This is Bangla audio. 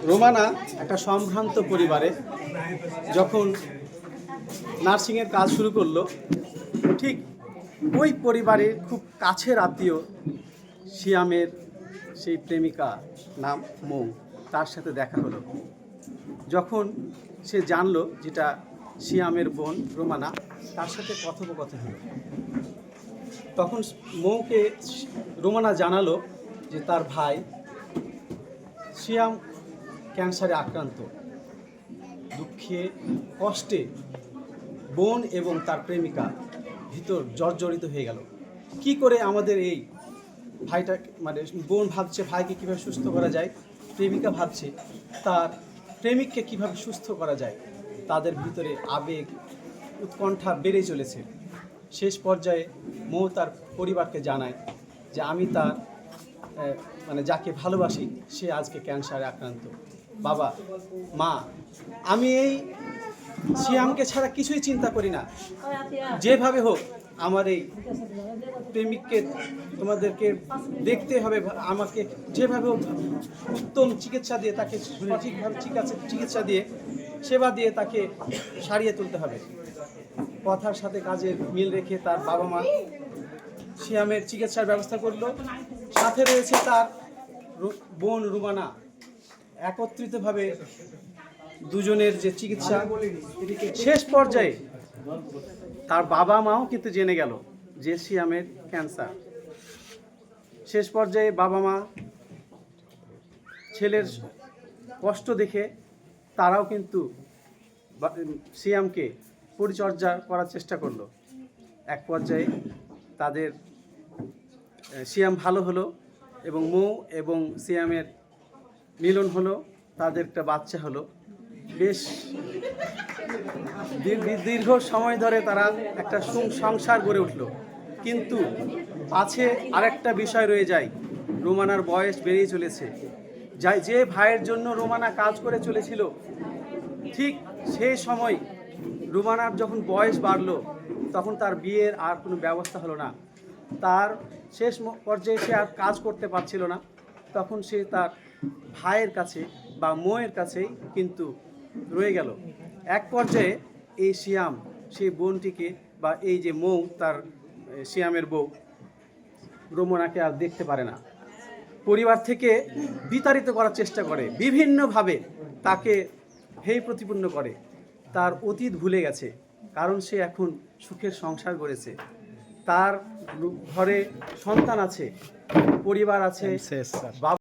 রোমানা একটা সম্ভ্রান্ত পরিবারে যখন নার্সিংয়ের কাজ শুরু করলো, ঠিক ওই পরিবারের খুব কাছের আত্মীয় সিয়ামের সেই প্রেমিকা নাম মৌ, তার সাথে দেখা হলো। যখন সে জানলো যেটা সিয়ামের বোন রোমানা, তার সাথে কথোপকথন হলো। তখন মৌকে রোমানা জানালো যে তার ভাই সিয়াম ক্যান্সারে আক্রান্ত। দুঃখে কষ্টে বোন এবং তার প্রেমিকা ভিতর জর্জরিত হয়ে গেল। কি করে আমাদের এই ভাইটা, মানে বোন ভাবছে ভাইকে কীভাবে সুস্থ করা যায়, প্রেমিকা ভাবছে তার প্রেমিককে কিভাবে সুস্থ করা যায়। তাদের ভিতরে আবেগ উৎকণ্ঠা বেড়ে চলেছে। শেষ পর্যায়ে মৌ তার পরিবারকে জানায় যে আমি তার মানে যাকে ভালোবাসি সে আজকে ক্যান্সারে আক্রান্ত। বাবা, মা, আমি এই সিয়ামকে ছাড়া কিছুই চিন্তা করি না। যেভাবে হোক আমার এই প্রেমিককে তোমাদেরকে দেখতে হবে, আমাকে যেভাবে হোক উত্তম চিকিৎসা দিয়ে তাকে সঠিকভাবে চিকিৎসা দিয়ে সেবা দিয়ে তাকে সারিয়ে তুলতে হবে। কথার সাথে কাজের মিল রেখে তার বাবা মা সিয়ামের চিকিৎসার ব্যবস্থা করলো। সাথে রয়েছে তার বোন রুমানা। একত্রিতভাবে দুজনের যে চিকিৎসা, শেষ পর্যায়ে তার বাবা মাও কিন্তু জেনে গেল যে সিয়ামের ক্যান্সার। শেষ পর্যায়ে বাবা মা ছেলের কষ্ট দেখে তারাও কিন্তু সিয়ামকে পরিচর্যা করার চেষ্টা করলো। এক পর্যায়ে তাদের সিয়াম ভালো হলো এবং মৌ এবং সিয়ামের মিলন হলো, তাদের একটা বাচ্চা হলো। বেশ দীর্ঘ সময় ধরে তারা একটা সংসার গড়ে উঠল। কিন্তু আছে আরেকটা বিষয় রয়ে যায়, রোমানার বয়স বেড়েই চলেছে। যে ভাইয়ের জন্য রোমানা কাজ করে চলেছিল, ঠিক সেই সময় রোমানার যখন বয়স বাড়লো তখন তার বিয়ের আর কোনো ব্যবস্থা হলো না। তার শেষ পর্যায়ে সে আর কাজ করতে পারছিল না। তখন সে তার ভাইয়ের কাছে বা মৌয়ের কাছেই কিন্তু রয়ে গেল। এক পর্যায়ে এই সিয়াম সেই বোনটিকে বা এই যে মৌ তার সিয়ামের বউ রোমানাকে আর দেখতে পারে না। পরিবার থেকে বিতাড়িত করার চেষ্টা করে, বিভিন্নভাবে তাকে হেয় প্রতিপন্ন করে। তার অতীত ভুলে গেছে, কারণ সে এখন সুখের সংসার গড়েছে। তার ঘরে সন্তান আছে, পরিবার আছে,